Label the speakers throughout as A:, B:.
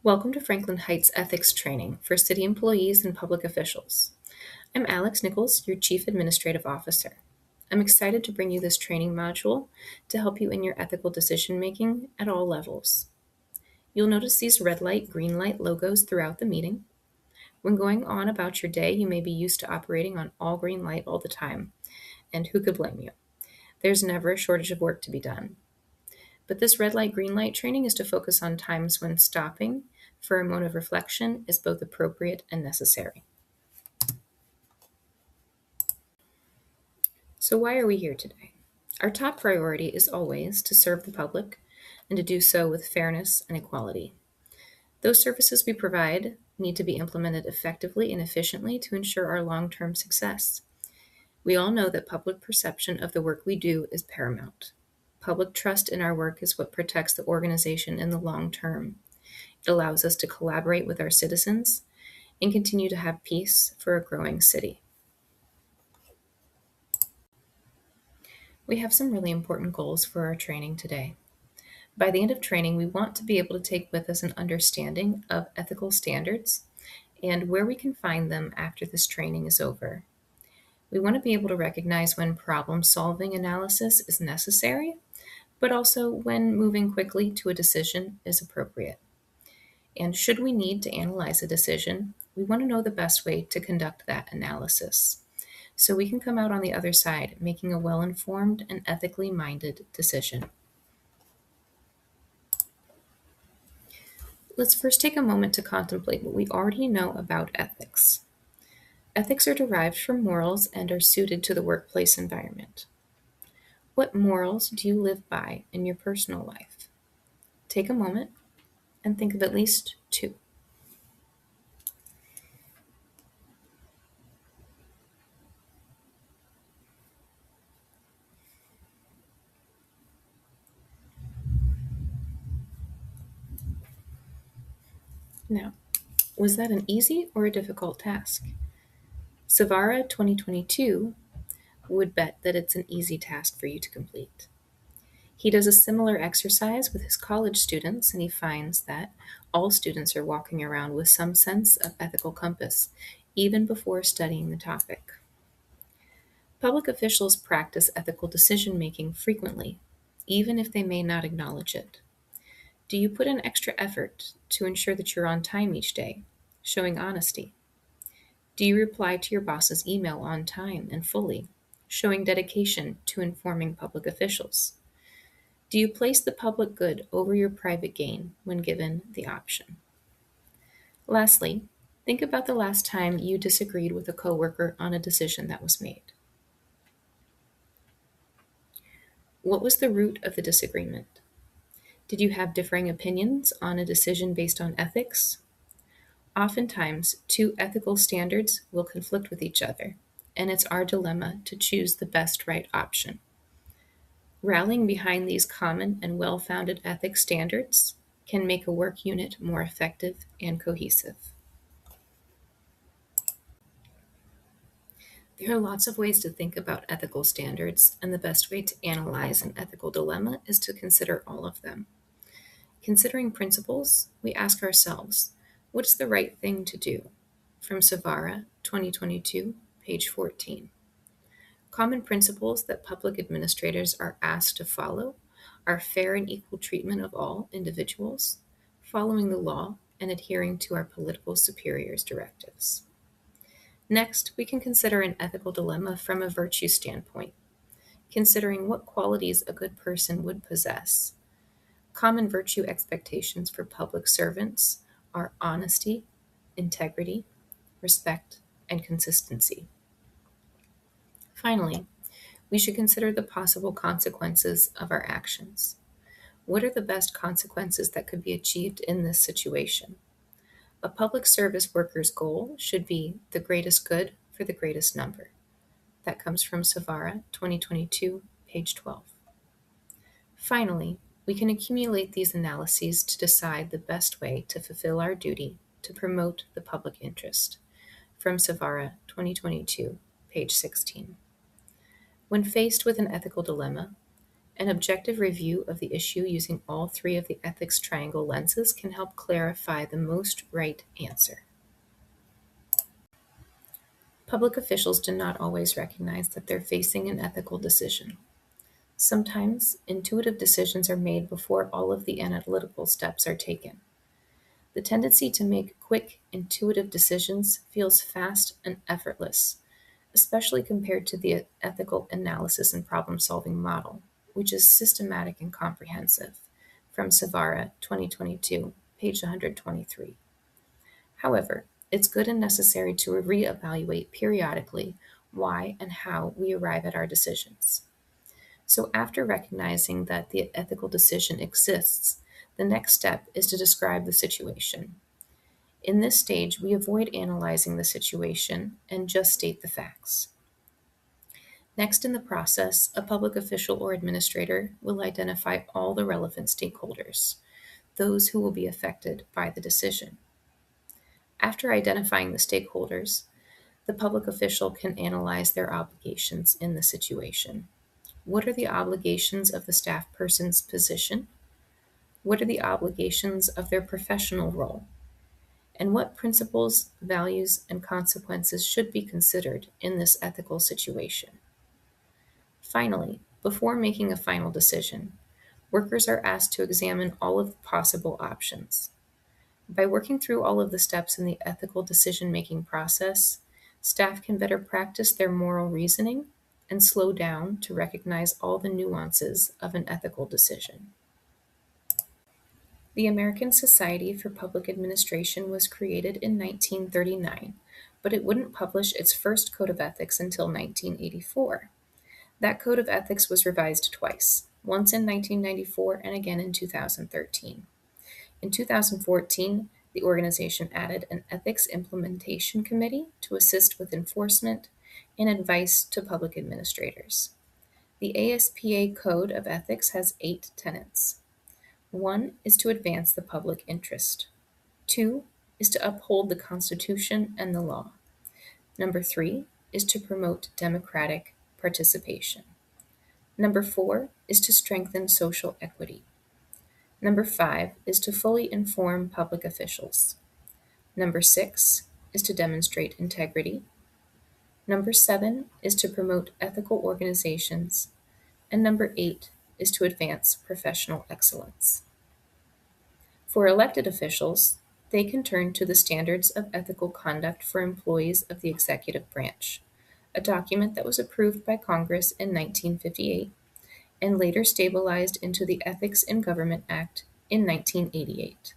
A: Welcome to Franklin Heights Ethics Training for City Employees and Public Officials. I'm Alex Nichols, your Chief Administrative Officer. I'm excited to bring you this training module to help you in your ethical decision-making at all levels. You'll notice these red light, green light logos throughout the meeting. When going on about your day, you may be used to operating on all green light all the time, and who could blame you? There's never a shortage of work to be done. But this red light, green light training is to focus on times when stopping for a moment of reflection is both appropriate and necessary. So why are we here today? Our top priority is always to serve the public and to do so with fairness and equality. Those services we provide need to be implemented effectively and efficiently to ensure our long-term success. We all know that public perception of the work we do is paramount. Public trust in our work is what protects the organization in the long term. It allows us to collaborate with our citizens and continue to have peace for a growing city. We have some really important goals for our training today. By the end of training, we want to be able to take with us an understanding of ethical standards and where we can find them after this training is over. We want to be able to recognize when problem-solving analysis is necessary, but also when moving quickly to a decision is appropriate. And should we need to analyze a decision, we want to know the best way to conduct that analysis, so we can come out on the other side making a well-informed and ethically minded decision. Let's first take a moment to contemplate what we already know about ethics. Ethics are derived from morals and are suited to the workplace environment. What morals do you live by in your personal life? Take a moment and think of at least two. Now, was that an easy or a difficult task? Savara 2022 would bet that it's an easy task for you to complete. He does a similar exercise with his college students, and he finds that all students are walking around with some sense of ethical compass, even before studying the topic. Public officials practice ethical decision-making frequently, even if they may not acknowledge it. Do you put in extra effort to ensure that you're on time each day, showing honesty? Do you reply to your boss's email on time and fully, showing dedication to informing public officials? Do you place the public good over your private gain when given the option? Lastly, think about the last time you disagreed with a coworker on a decision that was made. What was the root of the disagreement? Did you have differing opinions on a decision based on ethics? Oftentimes, two ethical standards will conflict with each other, and it's our dilemma to choose the best right option. Rallying behind these common and well-founded ethics standards can make a work unit more effective and cohesive. There are lots of ways to think about ethical standards, and the best way to analyze an ethical dilemma is to consider all of them. Considering principles, we ask ourselves, what's the right thing to do? From Savara 2022, page 14. Common principles that public administrators are asked to follow are fair and equal treatment of all individuals, following the law, and adhering to our political superiors' directives. Next, we can consider an ethical dilemma from a virtue standpoint, considering what qualities a good person would possess. Common virtue expectations for public servants are honesty, integrity, respect, and consistency. Finally, we should consider the possible consequences of our actions. What are the best consequences that could be achieved in this situation? A public service worker's goal should be the greatest good for the greatest number. That comes from Savara 2022, page 12. Finally, we can accumulate these analyses to decide the best way to fulfill our duty to promote the public interest. From Savara 2022, page 16. When faced with an ethical dilemma, An objective review of the issue using all three of the ethics triangle lenses can help clarify the most right answer. Public officials do not always recognize that they're facing an ethical decision. Sometimes, intuitive decisions are made before all of the analytical steps are taken. The tendency to make quick, intuitive decisions feels fast and effortless, especially compared to the ethical analysis and problem-solving model, which is systematic and comprehensive, from Savara, 2022, page 123. However, it's good and necessary to reevaluate periodically why and how we arrive at our decisions. So, after recognizing that the ethical decision exists, the next step is to describe the situation. In this stage, we avoid analyzing the situation and just state the facts. Next in the process, a public official or administrator will identify all the relevant stakeholders, those who will be affected by the decision. After identifying the stakeholders, the public official can analyze their obligations in the situation. What are the obligations of the staff person's position? What are the obligations of their professional role? And what principles, values, and consequences should be considered in this ethical situation? Finally, before making a final decision, workers are asked to examine all of the possible options. By working through all of the steps in the ethical decision-making process, staff can better practice their moral reasoning and slow down to recognize all the nuances of an ethical decision. The American Society for Public Administration was created in 1939, but it wouldn't publish its first code of ethics until 1984. That code of ethics was revised twice, once in 1994 and again in 2013. In 2014, the organization added an ethics implementation committee to assist with enforcement and advice to public administrators. The ASPA Code of Ethics has 8 tenets. 1 is to advance the public interest. 2 is to uphold the Constitution and the law. Number 3 is to promote democratic participation. Number 4 is to strengthen social equity. Number 5 is to fully inform public officials. Number 6 is to demonstrate integrity. Number 7 is to promote ethical organizations. And number 8 is to advance professional excellence. For elected officials, they can turn to the Standards of Ethical Conduct for Employees of the Executive Branch, a document that was approved by Congress in 1958 and later stabilized into the Ethics in Government Act in 1988.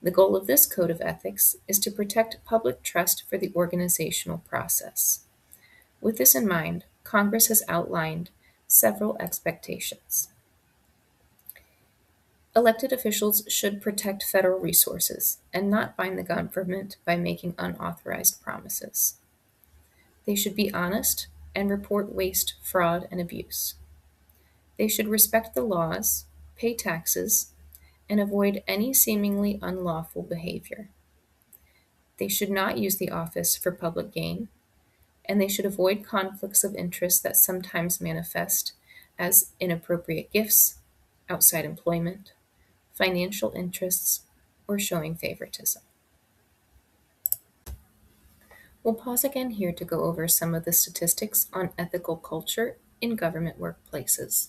A: The goal of this code of ethics is to protect public trust for the organizational process. With this in mind, Congress has outlined several expectations. Elected officials should protect federal resources and not bind the government by making unauthorized promises. They should be honest and report waste, fraud, and abuse. They should respect the laws, pay taxes, and avoid any seemingly unlawful behavior. They should not use the office for public gain, and they should avoid conflicts of interest that sometimes manifest as inappropriate gifts, outside employment, financial interests, or showing favoritism. We'll pause again here to go over some of the statistics on ethical culture in government workplaces.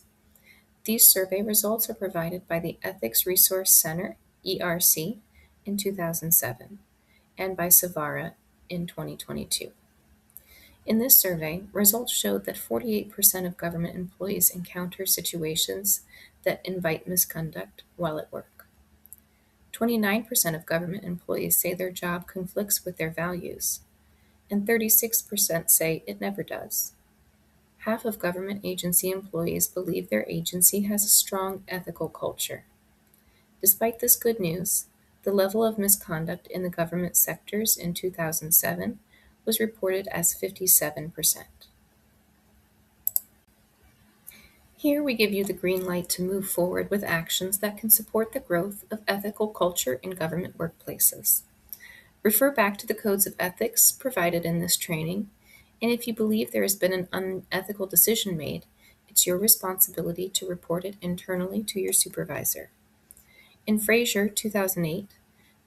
A: These survey results are provided by the Ethics Resource Center, ERC, in 2007, and by Savara in 2022. In this survey, results showed that 48% of government employees encounter situations that invite misconduct while at work. 29% of government employees say their job conflicts with their values, and 36% say it never does. Half of government agency employees believe their agency has a strong ethical culture. Despite this good news, the level of misconduct in the government sectors in 2007 was reported as 57%. Here we give you the green light to move forward with actions that can support the growth of ethical culture in government workplaces. Refer back to the codes of ethics provided in this training, and if you believe there has been an unethical decision made, it's your responsibility to report it internally to your supervisor. In Fraser, 2008,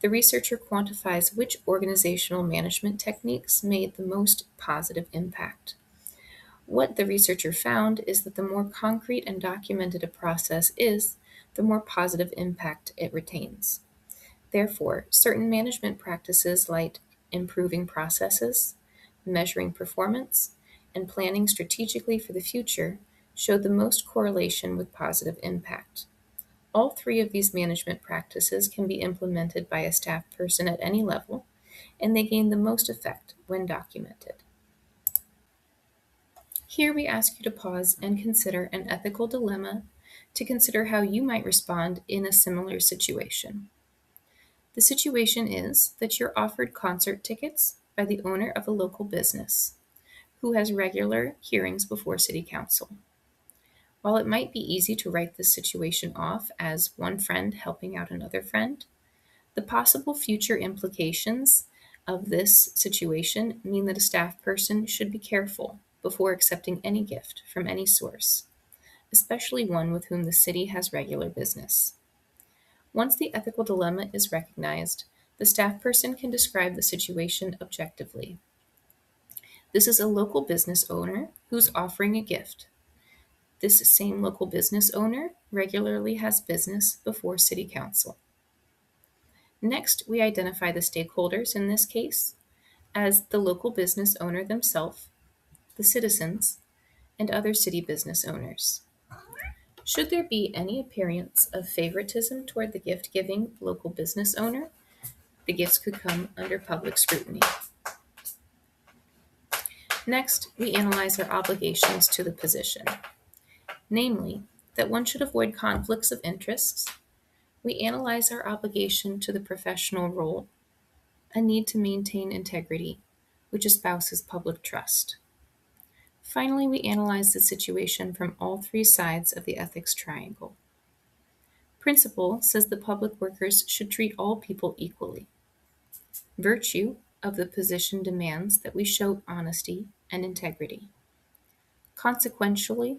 A: the researcher quantifies which organizational management techniques made the most positive impact. What the researcher found is that the more concrete and documented a process is, the more positive impact it retains. Therefore, certain management practices like improving processes, measuring performance, and planning strategically for the future showed the most correlation with positive impact. All three of these management practices can be implemented by a staff person at any level, and they gain the most effect when documented. Here we ask you to pause and consider an ethical dilemma to consider how you might respond in a similar situation. The situation is that you're offered concert tickets by the owner of a local business who has regular hearings before City Council. While it might be easy to write this situation off as one friend helping out another friend, the possible future implications of this situation mean that a staff person should be careful before accepting any gift from any source, especially one with whom the city has regular business. Once the ethical dilemma is recognized, the staff person can describe the situation objectively. This is a local business owner who's offering a gift. This same local business owner regularly has business before City Council. Next, we identify the stakeholders in this case as the local business owner themselves, the citizens, and other city business owners. Should there be any appearance of favoritism toward the gift-giving local business owner, the gifts could come under public scrutiny. Next, we analyze our obligations to the position, namely, that one should avoid conflicts of interests. We analyze our obligation to the professional role, a need to maintain integrity, which espouses public trust. Finally, we analyze the situation from all three sides of the ethics triangle. Principle says that public workers should treat all people equally. Virtue of the position demands that we show honesty and integrity. Consequentially,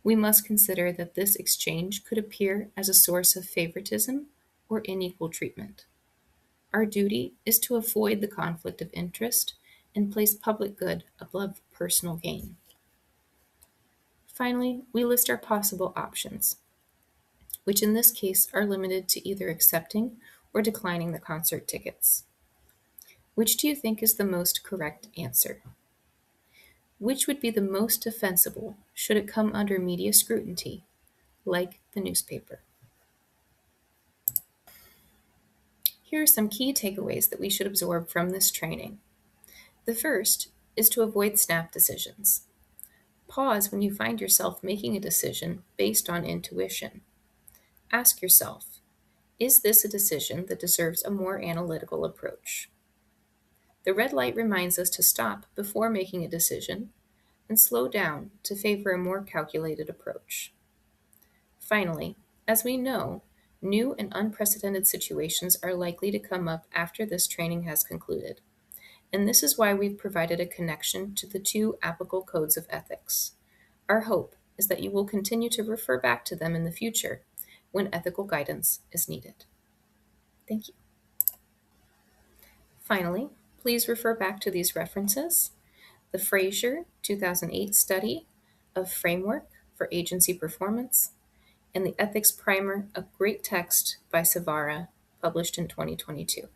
A: we must consider that this exchange could appear as a source of favoritism or unequal treatment. Our duty is to avoid the conflict of interest and place public good above personal gain. Finally, we list our possible options, which in this case are limited to either accepting or declining the concert tickets. Which do you think is the most correct answer? Which would be the most defensible should it come under media scrutiny, like the newspaper? Here are some key takeaways that we should absorb from this training. The first is to avoid snap decisions. Pause when you find yourself making a decision based on intuition. Ask yourself, is this a decision that deserves a more analytical approach? The red light reminds us to stop before making a decision and slow down to favor a more calculated approach. Finally, as we know, new and unprecedented situations are likely to come up after this training has concluded, and this is why we've provided a connection to the two applicable codes of ethics. Our hope is that you will continue to refer back to them in the future when ethical guidance is needed. Thank you. Finally, please refer back to these references: the Fraser 2008 study of Framework for Agency Performance, and the Ethics Primer, a great text by Savara, published in 2022.